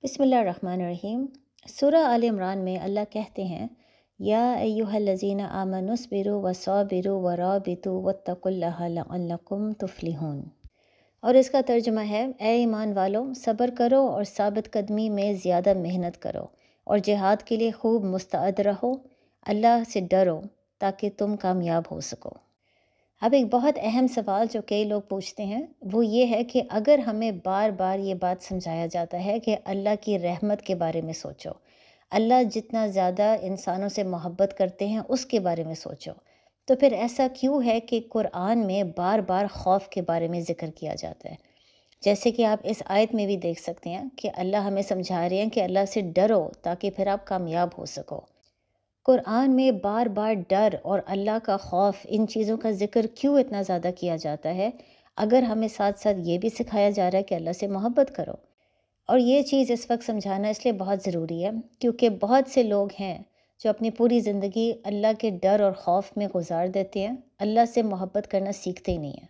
بسم اللہ الرحمن الرحیم۔ سورہ آل عمران میں اللہ کہتے ہیں یا ایہا الذین آمنوا اصبروا وصابروا ورابطوا واتقوا اللہ لعلکم تفلحون، اور اس کا ترجمہ ہے اے ایمان والو، صبر کرو اور ثابت قدمی میں زیادہ محنت کرو اور جہاد کے لیے خوب مستعد رہو، اللہ سے ڈرو تاکہ تم کامیاب ہو سکو۔ اب ایک بہت اہم سوال جو کئی لوگ پوچھتے ہیں وہ یہ ہے کہ اگر ہمیں بار بار یہ بات سمجھایا جاتا ہے کہ اللہ کی رحمت کے بارے میں سوچو، اللہ جتنا زیادہ انسانوں سے محبت کرتے ہیں اس کے بارے میں سوچو، تو پھر ایسا کیوں ہے کہ قرآن میں بار بار خوف کے بارے میں ذکر کیا جاتا ہے؟ جیسے کہ آپ اس آیت میں بھی دیکھ سکتے ہیں کہ اللہ ہمیں سمجھا رہے ہیں کہ اللہ سے ڈرو تاکہ پھر آپ کامیاب ہو سکو۔ قرآن میں بار بار ڈر اور اللہ کا خوف، ان چیزوں کا ذکر کیوں اتنا زیادہ کیا جاتا ہے، اگر ہمیں ساتھ ساتھ یہ بھی سکھایا جا رہا ہے کہ اللہ سے محبت کرو؟ اور یہ چیز اس وقت سمجھانا اس لیے بہت ضروری ہے کیونکہ بہت سے لوگ ہیں جو اپنی پوری زندگی اللہ کے ڈر اور خوف میں گزار دیتے ہیں، اللہ سے محبت کرنا سیکھتے ہی نہیں ہیں۔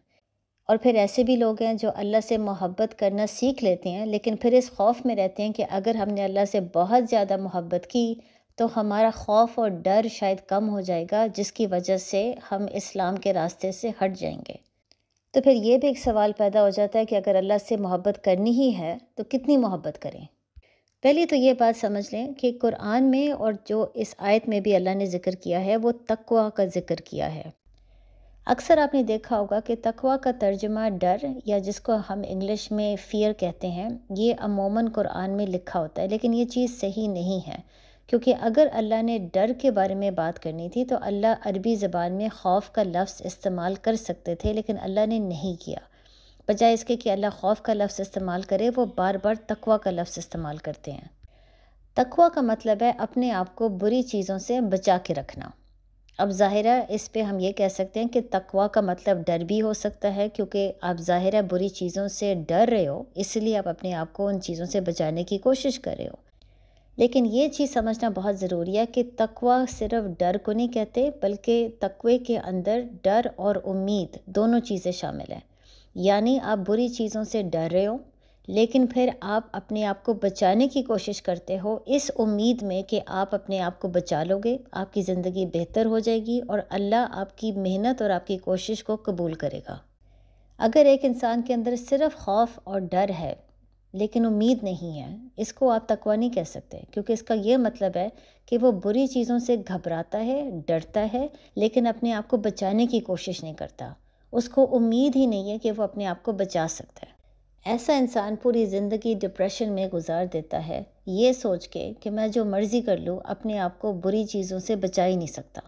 اور پھر ایسے بھی لوگ ہیں جو اللہ سے محبت کرنا سیکھ لیتے ہیں لیکن پھر اس خوف میں رہتے ہیں کہ اگر ہم نے اللہ سے بہت زیادہ محبت کی تو ہمارا خوف اور ڈر شاید کم ہو جائے گا، جس کی وجہ سے ہم اسلام کے راستے سے ہٹ جائیں گے۔ تو پھر یہ بھی ایک سوال پیدا ہو جاتا ہے کہ اگر اللہ سے محبت کرنی ہی ہے تو کتنی محبت کریں؟ پہلے تو یہ بات سمجھ لیں کہ قرآن میں اور جو اس آیت میں بھی اللہ نے ذکر کیا ہے وہ تقویٰ کا ذکر کیا ہے۔ اکثر آپ نے دیکھا ہوگا کہ تقویٰ کا ترجمہ ڈر، یا جس کو ہم انگلش میں فیئر کہتے ہیں، یہ عموماً قرآن میں لکھا ہوتا ہے، لیکن یہ چیز صحیح نہیں ہے، کیونکہ اگر اللہ نے ڈر کے بارے میں بات کرنی تھی تو اللہ عربی زبان میں خوف کا لفظ استعمال کر سکتے تھے، لیکن اللہ نے نہیں کیا۔ بجائے اس کے کہ اللہ خوف کا لفظ استعمال کرے، وہ بار بار تقویٰ کا لفظ استعمال کرتے ہیں۔ تقویٰ کا مطلب ہے اپنے آپ کو بری چیزوں سے بچا کے رکھنا۔ اب ظاہرہ اس پہ ہم یہ کہہ سکتے ہیں کہ تقویٰ کا مطلب ڈر بھی ہو سکتا ہے، کیونکہ آپ ظاہرہ بری چیزوں سے ڈر رہے ہو، اس لیے آپ اپنے آپ کو ان چیزوں سے بچانے کی کوشش کر رہے ہو۔ لیکن یہ چیز سمجھنا بہت ضروری ہے کہ تقویٰ صرف ڈر کو نہیں کہتے، بلکہ تقوی کے اندر ڈر اور امید دونوں چیزیں شامل ہیں۔ یعنی آپ بری چیزوں سے ڈر رہے ہو لیکن پھر آپ اپنے آپ کو بچانے کی کوشش کرتے ہو اس امید میں کہ آپ اپنے آپ کو بچا لو گے، آپ کی زندگی بہتر ہو جائے گی اور اللہ آپ کی محنت اور آپ کی کوشش کو قبول کرے گا۔ اگر ایک انسان کے اندر صرف خوف اور ڈر ہے لیکن امید نہیں ہے، اس کو آپ تقویٰ نہیں کہہ سکتے، کیونکہ اس کا یہ مطلب ہے کہ وہ بری چیزوں سے گھبراتا ہے، ڈرتا ہے، لیکن اپنے آپ کو بچانے کی کوشش نہیں کرتا۔ اس کو امید ہی نہیں ہے کہ وہ اپنے آپ کو بچا سکتا ہے۔ ایسا انسان پوری زندگی ڈپریشن میں گزار دیتا ہے، یہ سوچ کے کہ میں جو مرضی کر لوں اپنے آپ کو بری چیزوں سے بچا ہی نہیں سکتا۔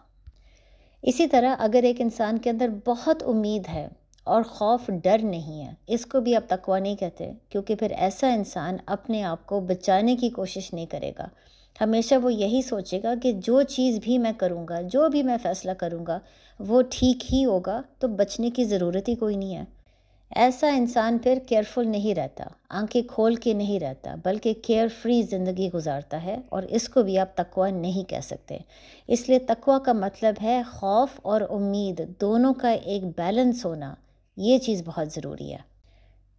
اسی طرح اگر ایک انسان کے اندر بہت امید ہے اور خوف ڈر نہیں ہے، اس کو بھی آپ تقویٰ نہیں کہتے، کیونکہ پھر ایسا انسان اپنے آپ کو بچانے کی کوشش نہیں کرے گا۔ ہمیشہ وہ یہی سوچے گا کہ جو چیز بھی میں کروں گا، جو بھی میں فیصلہ کروں گا وہ ٹھیک ہی ہوگا، تو بچنے کی ضرورت ہی کوئی نہیں ہے۔ ایسا انسان پھر کیئرفل نہیں رہتا، آنکھیں کھول کے نہیں رہتا، بلکہ کیئر فری زندگی گزارتا ہے، اور اس کو بھی آپ تقویٰ نہیں کہہ سکتے۔ اس لیے تقویٰ کا مطلب ہے خوف اور امید دونوں کا ایک بیلنس ہونا، یہ چیز بہت ضروری ہے۔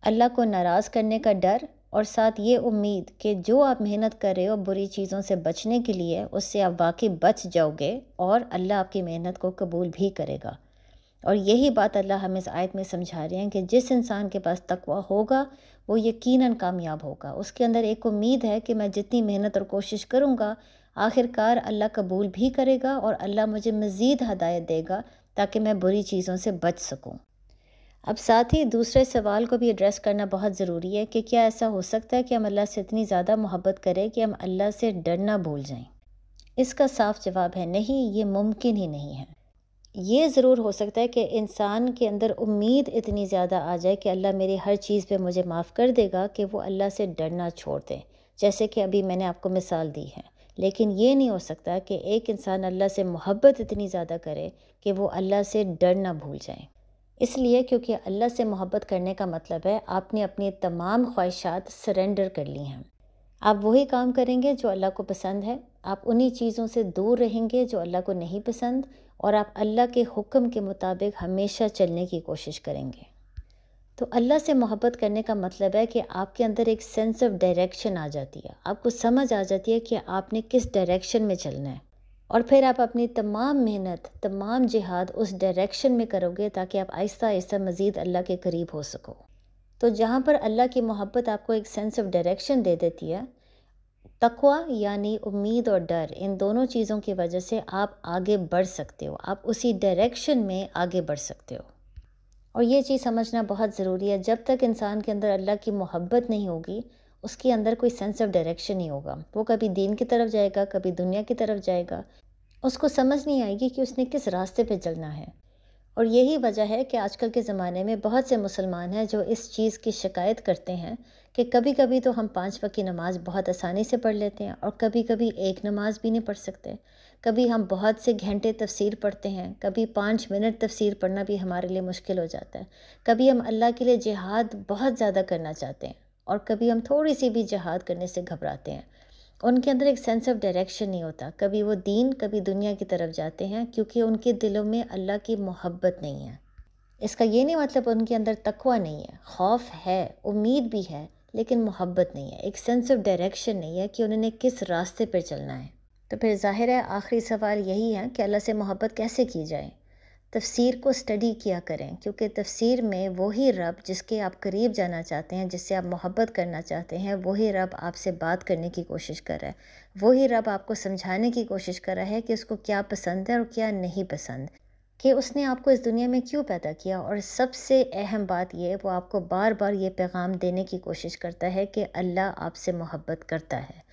اللہ کو ناراض کرنے کا ڈر اور ساتھ یہ امید کہ جو آپ محنت کر رہے ہو بری چیزوں سے بچنے کے لیے، اس سے آپ واقعی بچ جاؤ گے اور اللہ آپ کی محنت کو قبول بھی کرے گا۔ اور یہی بات اللہ ہمیں اس آیت میں سمجھا رہے ہیں کہ جس انسان کے پاس تقویٰ ہوگا وہ یقیناً کامیاب ہوگا۔ اس کے اندر ایک امید ہے کہ میں جتنی محنت اور کوشش کروں گا آخر کار اللہ قبول بھی کرے گا اور اللہ مجھے مزید ہدایت دے گا تاکہ میں بری چیزوں سے بچ سکوں۔ اب ساتھ ہی دوسرے سوال کو بھی ایڈریس کرنا بہت ضروری ہے کہ کیا ایسا ہو سکتا ہے کہ ہم اللہ سے اتنی زیادہ محبت کریں کہ ہم اللہ سے ڈرنا بھول جائیں؟ اس کا صاف جواب ہے نہیں، یہ ممکن ہی نہیں ہے۔ یہ ضرور ہو سکتا ہے کہ انسان کے اندر امید اتنی زیادہ آ جائے کہ اللہ میری ہر چیز پہ مجھے معاف کر دے گا کہ وہ اللہ سے ڈرنا چھوڑ دے، جیسے کہ ابھی میں نے آپ کو مثال دی ہے۔ لیکن یہ نہیں ہو سکتا کہ ایک انسان اللہ سے محبت اتنی زیادہ کرے کہ وہ اللہ سے ڈرنا بھول جائیں۔ اس لیے کیونکہ اللہ سے محبت کرنے کا مطلب ہے آپ نے اپنی تمام خواہشات سرنڈر کر لی ہیں۔ آپ وہی کام کریں گے جو اللہ کو پسند ہے، آپ انہی چیزوں سے دور رہیں گے جو اللہ کو نہیں پسند، اور آپ اللہ کے حکم کے مطابق ہمیشہ چلنے کی کوشش کریں گے۔ تو اللہ سے محبت کرنے کا مطلب ہے کہ آپ کے اندر ایک سینس آف ڈائریکشن آ جاتی ہے، آپ کو سمجھ آ جاتی ہے کہ آپ نے کس ڈائریکشن میں چلنا ہے، اور پھر آپ اپنی تمام محنت، تمام جہاد اس ڈائریکشن میں کرو گے تاکہ آپ آہستہ آہستہ مزید اللہ کے قریب ہو سکو۔ تو جہاں پر اللہ کی محبت آپ کو ایک سینس آف ڈائریکشن دے دیتی ہے، تقوی یعنی امید اور ڈر، ان دونوں چیزوں کی وجہ سے آپ آگے بڑھ سکتے ہو، آپ اسی ڈائریکشن میں آگے بڑھ سکتے ہو۔ اور یہ چیز سمجھنا بہت ضروری ہے، جب تک انسان کے اندر اللہ کی محبت نہیں ہوگی، اس کے اندر کوئی سینس آف ڈائریکشن نہیں ہوگا، وہ کبھی دین کی طرف جائے گا، کبھی دنیا کی طرف جائے گا، اس کو سمجھ نہیں آئے گی کہ اس نے کس راستے پہ چلنا ہے۔ اور یہی وجہ ہے کہ آج کل کے زمانے میں بہت سے مسلمان ہیں جو اس چیز کی شکایت کرتے ہیں کہ کبھی کبھی تو ہم 5 وقت کی نماز بہت آسانی سے پڑھ لیتے ہیں، اور کبھی کبھی ایک نماز بھی نہیں پڑھ سکتے، کبھی ہم بہت سے گھنٹے تفسیر پڑھتے ہیں، کبھی 5 منٹ تفسیر پڑھنا بھی ہمارے لیے مشکل ہو جاتا ہے، کبھی ہم اللہ کے لیے جہاد بہت زیادہ کرنا چاہتے ہیں، اور کبھی ہم تھوڑی سی بھی جہاد کرنے سے گھبراتے ہیں۔ ان کے اندر ایک سینس آف ڈائریکشن نہیں ہوتا، کبھی وہ دین کبھی دنیا کی طرف جاتے ہیں، کیونکہ ان کے دلوں میں اللہ کی محبت نہیں ہے۔ اس کا یہ نہیں مطلب ان کے اندر تقوی نہیں ہے، خوف ہے، امید بھی ہے، لیکن محبت نہیں ہے، ایک سینس آف ڈائریکشن نہیں ہے کہ انہوں نے کس راستے پر چلنا ہے۔ تو پھر ظاہر ہے آخری سوال یہی ہے کہ اللہ سے محبت کیسے کی جائے؟ تفسیر کو اسٹڈی کیا کریں، کیونکہ تفسیر میں وہی رب جس کے آپ قریب جانا چاہتے ہیں، جس سے آپ محبت کرنا چاہتے ہیں، وہی رب آپ سے بات کرنے کی کوشش کر رہا ہے، وہی رب آپ کو سمجھانے کی کوشش کر رہا ہے کہ اس کو کیا پسند ہے اور کیا نہیں پسند، کہ اس نے آپ کو اس دنیا میں کیوں پیدا کیا، اور سب سے اہم بات یہ وہ آپ کو بار بار یہ پیغام دینے کی کوشش کرتا ہے کہ اللہ آپ سے محبت کرتا ہے۔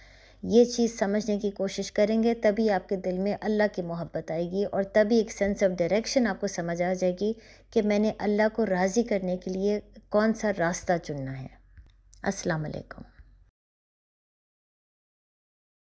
یہ چیز سمجھنے کی کوشش کریں گے تبھی آپ کے دل میں اللہ کی محبت آئے گی، اور تبھی ایک سینس آف ڈائریکشن آپ کو سمجھ آ جائے گی کہ میں نے اللہ کو راضی کرنے کے لیے کون سا راستہ چننا ہے۔ السلام علیکم۔